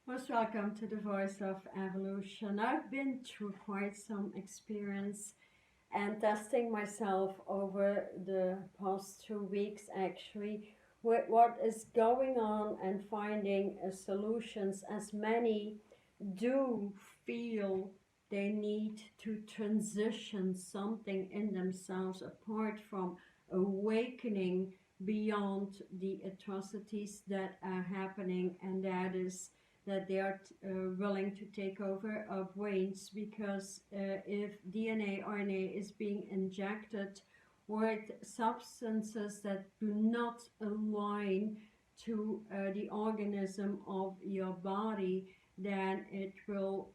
Most welcome to the Voice of Evolution. I've been through quite some experience and testing myself over the past 2 weeks actually with what is going on and finding solutions, as many do feel they need to transition something in themselves apart from awakening beyond the atrocities that are happening, and that is that they are willing to take over of brains, because if DNA, RNA is being injected with substances that do not align to the organism of your body, then it will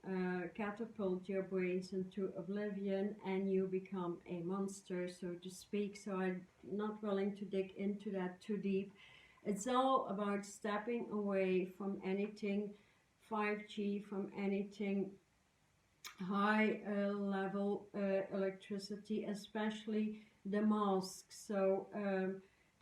catapult your brains into oblivion and you become a monster, so to speak. So I'm not willing to dig into that too deep. It's all about stepping away from anything 5G, from anything high level electricity, especially the masks. So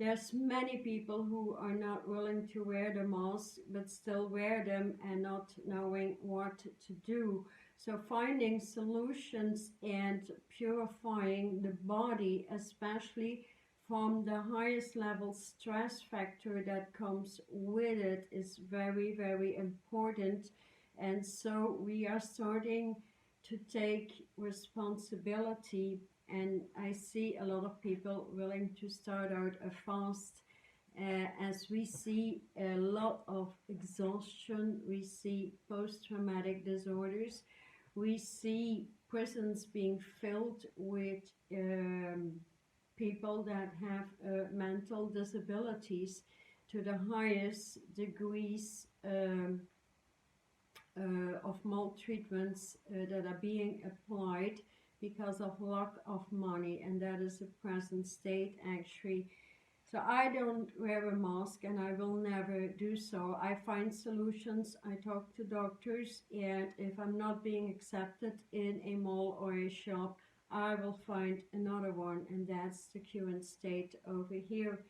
there's many people who are not willing to wear the mask but still wear them and not knowing what to do. So finding solutions and purifying the body, especially from the highest level stress factor that comes with it, is very, very important. And so we are starting to take responsibility, and I see a lot of people willing to start out a fast, as we see a lot of exhaustion, we see post-traumatic disorders, we see prisons being filled with people that have mental disabilities to the highest degrees of maltreatments that are being applied because of lack of money, and that is the present state actually. So I don't wear a mask and I will never do so. I find solutions, I talk to doctors, and if I'm not being accepted in a mall or a shop, I will find another one, and that's the current state over here.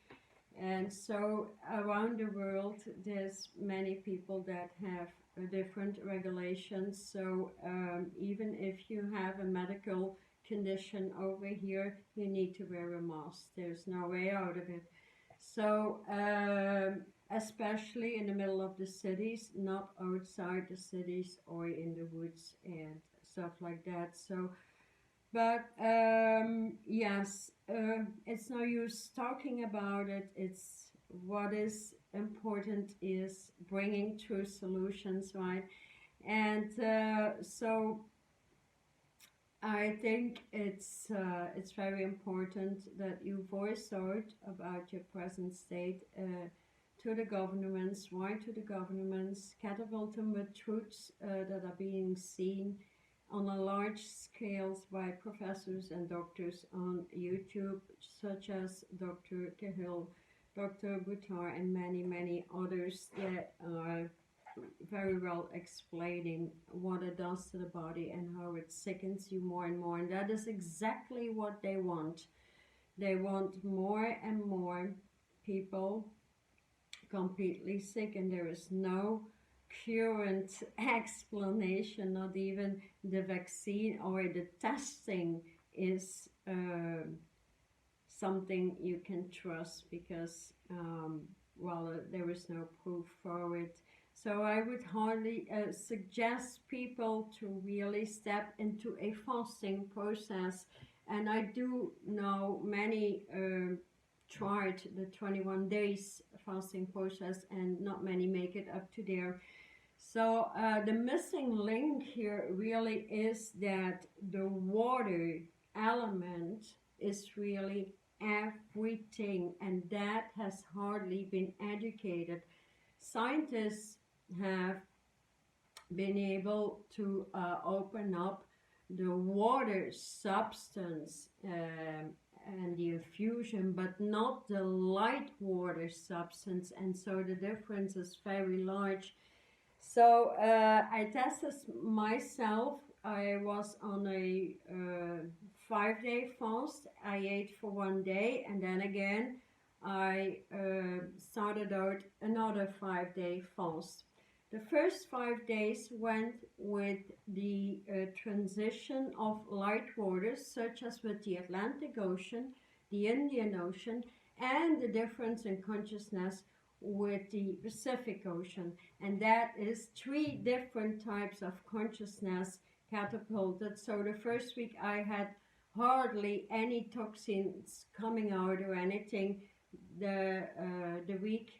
And so around the world there's many people that have different regulations. So even if you have a medical condition over here, you need to wear a mask. There's no way out of it. So especially in the middle of the cities, not outside the cities or in the woods and stuff like that. So but yes, it's no use talking about it. It's what is important is bringing true solutions, right? And so I think it's very important that you voice out about your present state to the governments. Why to the governments? Catapult them with truths that are being seen on a large scale by professors and doctors on YouTube, such as Dr. Cahill, Dr. Buttar, and many, many others that are very well explaining what it does to the body and how it sickens you more and more. And that is exactly what they want. They want more and more people completely sick, and there is no current explanation, not even the vaccine or the testing is something you can trust, because well, there is no proof for it. So I would hardly suggest people to really step into a fasting process. And I do know many tried the 21 days fasting process, and not many make it up to there. So the missing link here really is that the water element is really everything, and that has hardly been educated. Scientists have been able to open up the water substance and the infusion, but not the light water substance, and so the difference is very large. So I tested myself. I was on a 5-day fast. I ate for 1 day, and then again I started out another 5-day fast. The first 5 days went with the transition of light waters, such as with the Atlantic Ocean, the Indian Ocean, and the difference in consciousness with the Pacific Ocean. And that is 3 different types of consciousness catapulted. So the first week I had hardly any toxins coming out or anything. The week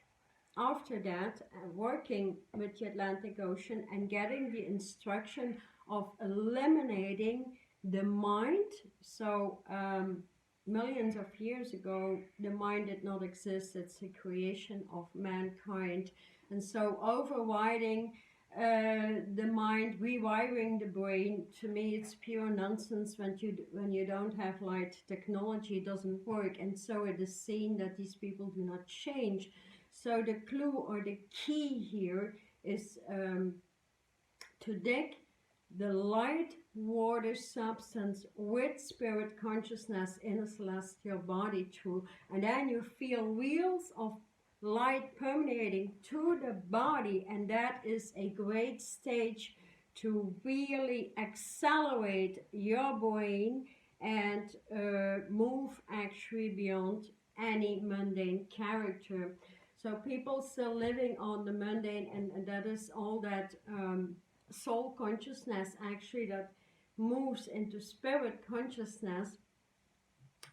after that, working with the Atlantic Ocean and getting the instruction of eliminating the mind. So millions of years ago, the mind did not exist. It's a creation of mankind. And so overriding the mind, rewiring the brain, to me it's pure nonsense. When you don't have light, technology doesn't work. And so it is seen that these people do not change. So the clue or the key here is to dig the light water substance with spirit consciousness in a celestial body through, and then you feel wheels of light permeating to the body, and that is a great stage to really accelerate your brain and move actually beyond any mundane character. So people still living on the mundane, and that is all that soul consciousness actually that moves into spirit consciousness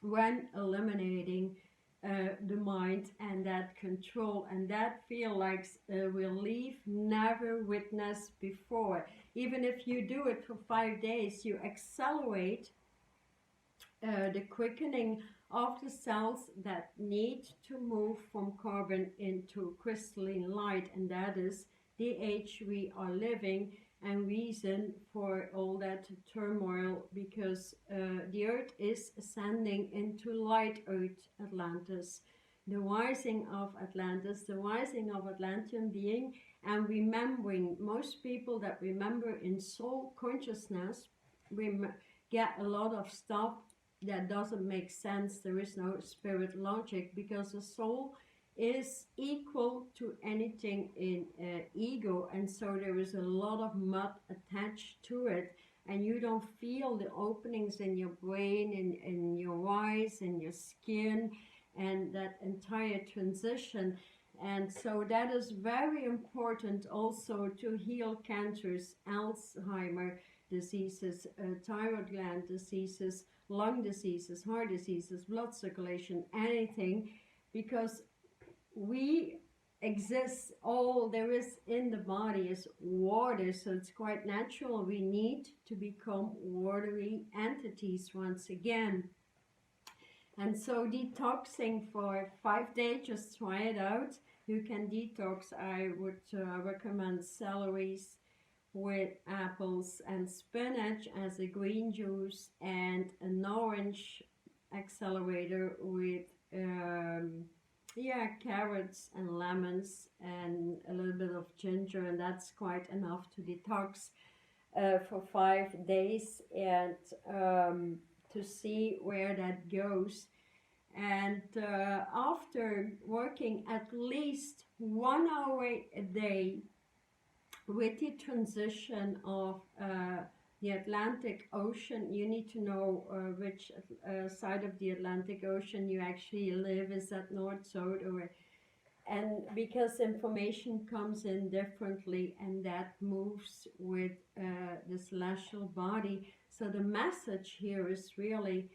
when eliminating the mind and that control and that feel like relief never witnessed before. Even if you do it for 5 days, you accelerate the quickening of the cells that need to move from carbon into crystalline light, and that is the age we are living and reason for all that turmoil, because the earth is ascending into light earth Atlantis, the rising of Atlantis, the rising of Atlantean being, and remembering. Most people that remember in soul consciousness get a lot of stuff that doesn't make sense. There is no spirit logic, because the soul is equal to anything in ego, and so there is a lot of mud attached to it, and you don't feel the openings in your brain, in your eyes, in your skin, and that entire transition. And so that is very important also to heal cancers, Alzheimer diseases, thyroid gland diseases, lung diseases, heart diseases, blood circulation, anything, because we exist, all there is in the body is water, so it's quite natural we need to become watery entities once again. And so detoxing for 5 days, just try it out. You can detox. I would recommend celeries with apples and spinach as a green juice, and an orange accelerator with carrots and lemons and a little bit of ginger, and that's quite enough to detox for 5 days, and to see where that goes. And after working at least 1 hour a day with the transition of the Atlantic Ocean, you need to know which side of the Atlantic Ocean you actually live. Is that north, south, or... And because information comes in differently, and that moves with the celestial body. So the message here is really,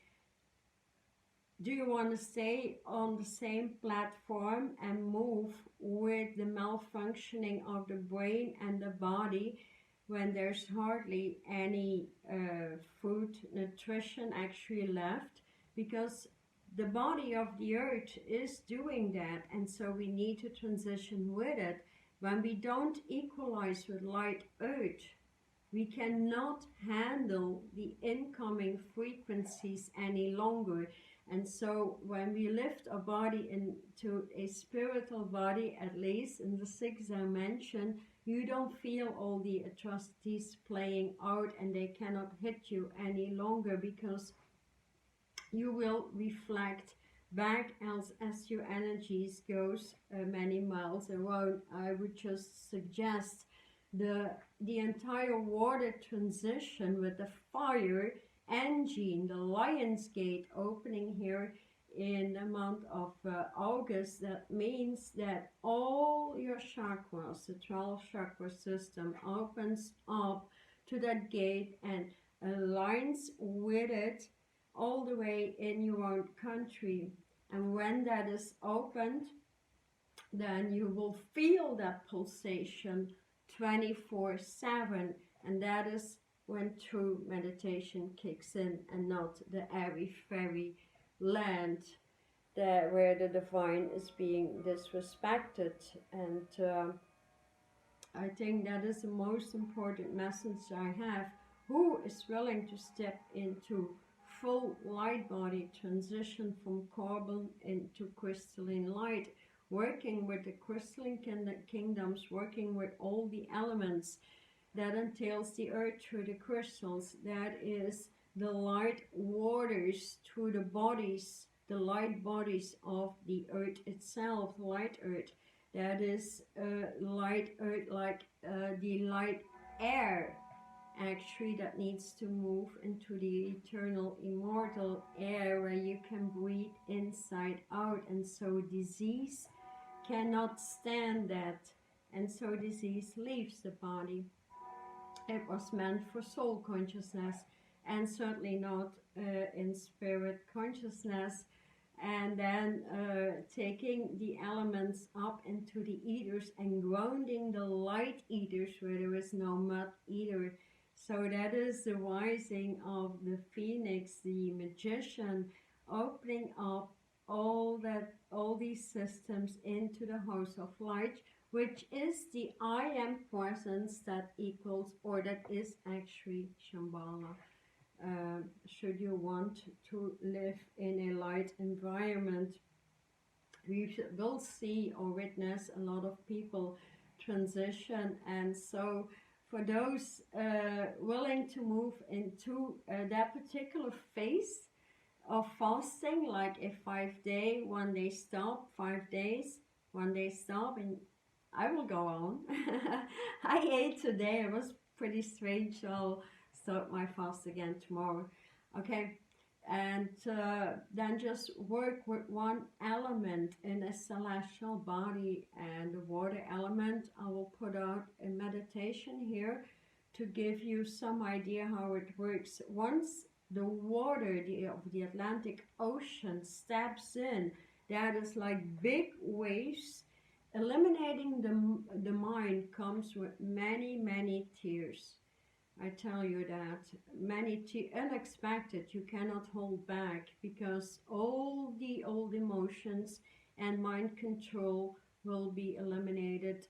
do you want to stay on the same platform and move with the malfunctioning of the brain and the body, when there's hardly any food, nutrition actually left? Because the body of the earth is doing that, and so we need to transition with it. When we don't equalize with light earth, we cannot handle the incoming frequencies any longer. And so when we lift our body into a spiritual body, at least in the 6th dimension, you don't feel all the atrocities playing out, and they cannot hit you any longer, because you will reflect back as your energies goes many miles around. I would just suggest the entire water transition with the fire engine, the Lion's Gate opening here in the month of August. That means that all your chakras, the 12 chakra system, opens up to that gate and aligns with it all the way in your own country. And when that is opened, then you will feel that pulsation 24/7, and that is when true meditation kicks in, and not the airy fairy land where the divine is being disrespected. And I think that is the most important message I have. Who is willing to step into full light body transition from carbon into crystalline light, working with the crystalline kingdoms, working with all the elements that entails the earth through the crystals, that is the light waters through the bodies, the light bodies of the earth itself, light earth, that is light earth, like the light air actually, that needs to move into the eternal immortal air where you can breathe inside out. And so disease cannot stand that, and so disease leaves the body. It was meant for soul consciousness, and certainly not in spirit consciousness. And then taking the elements up into the ethers and grounding the light ethers where there is no mud either. So that is the rising of the phoenix, the magician, opening up all these systems into the house of light, which is the I am presence that equals, or that is actually Shambhala. Should you want to live in a light environment, we will see or witness a lot of people transition. And so for those willing to move into that particular phase of fasting, like a 5-day, 1 day stop, 5 days, 1 day stop, and I will go on. I ate today, it was pretty strange, so I'll start my fast again tomorrow. Okay, and then just work with one element in a celestial body, and the water element. I will put out a meditation here to give you some idea how it works. Once the water of the Atlantic Ocean steps in, that is like big waves. Eliminating the mind comes with many tears. I tell you that, many unexpected, you cannot hold back, because all the old emotions and mind control will be eliminated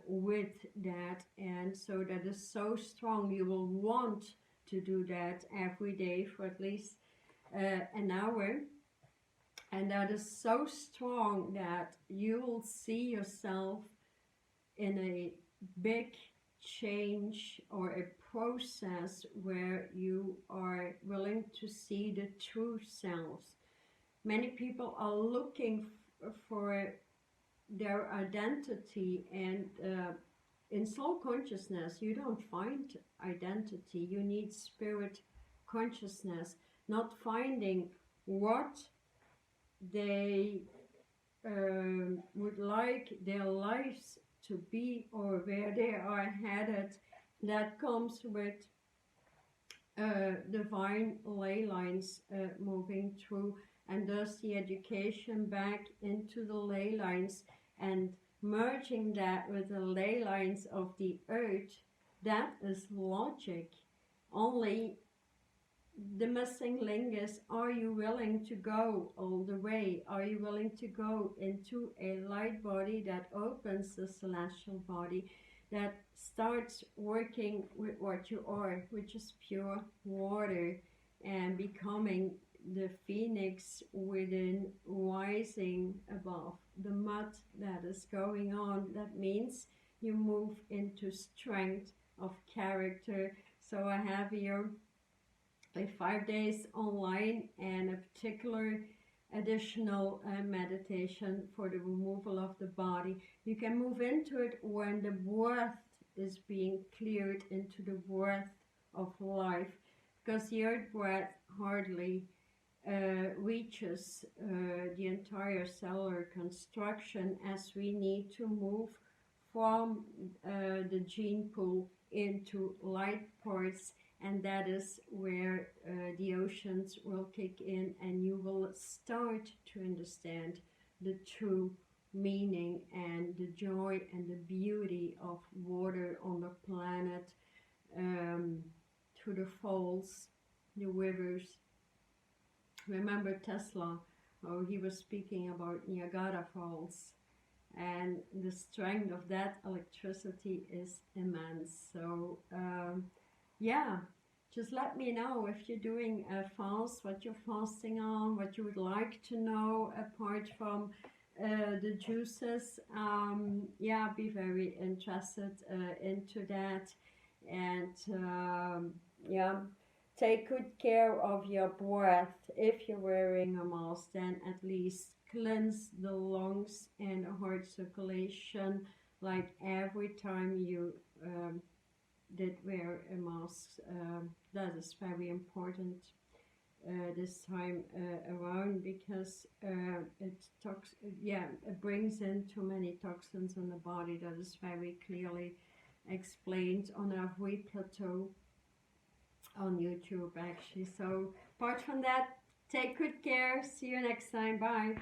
with that. And so that is so strong, you will want to do that every day for at least an hour. And that is so strong that you will see yourself in a big change or a process where you are willing to see the true selves. Many people are looking for their identity, and in soul consciousness you don't find identity. You need spirit consciousness, not finding what they would like their lives to be or where they are headed. That comes with divine ley lines moving through, and thus the education back into the ley lines and merging that with the ley lines of the earth. That is logic. Only the missing link is, are you willing to go all the way? Are you willing to go into a light body that opens the celestial body, that starts working with what you are, which is pure water, and becoming the phoenix within, rising above the mud that is going on? That means you move into strength of character. So I have here a 5 days online and a particular additional meditation for the removal of the body. You can move into it when the breath is being cleared into the breath of life, because the earth breath hardly reaches the entire cellular construction, as we need to move from the gene pool into light parts, and that is where the oceans will kick in, and you will start to understand the true meaning and the joy and the beauty of water on the planet, through the falls, the rivers. Remember Tesla, oh, he was speaking about Niagara Falls, and the strength of that electricity is immense. So yeah, just let me know if you're doing a fast, what you're fasting on, what you would like to know apart from the juices. Yeah, be very interested into that. And yeah, take good care of your breath. If you're wearing a mask, then at least cleanse the lungs and heart circulation, like every time you did wear a mask. That is very important this time around, because it brings in too many toxins in the body. That is very clearly explained on every plateau on YouTube, actually. So apart from that, take good care. See you next time. Bye.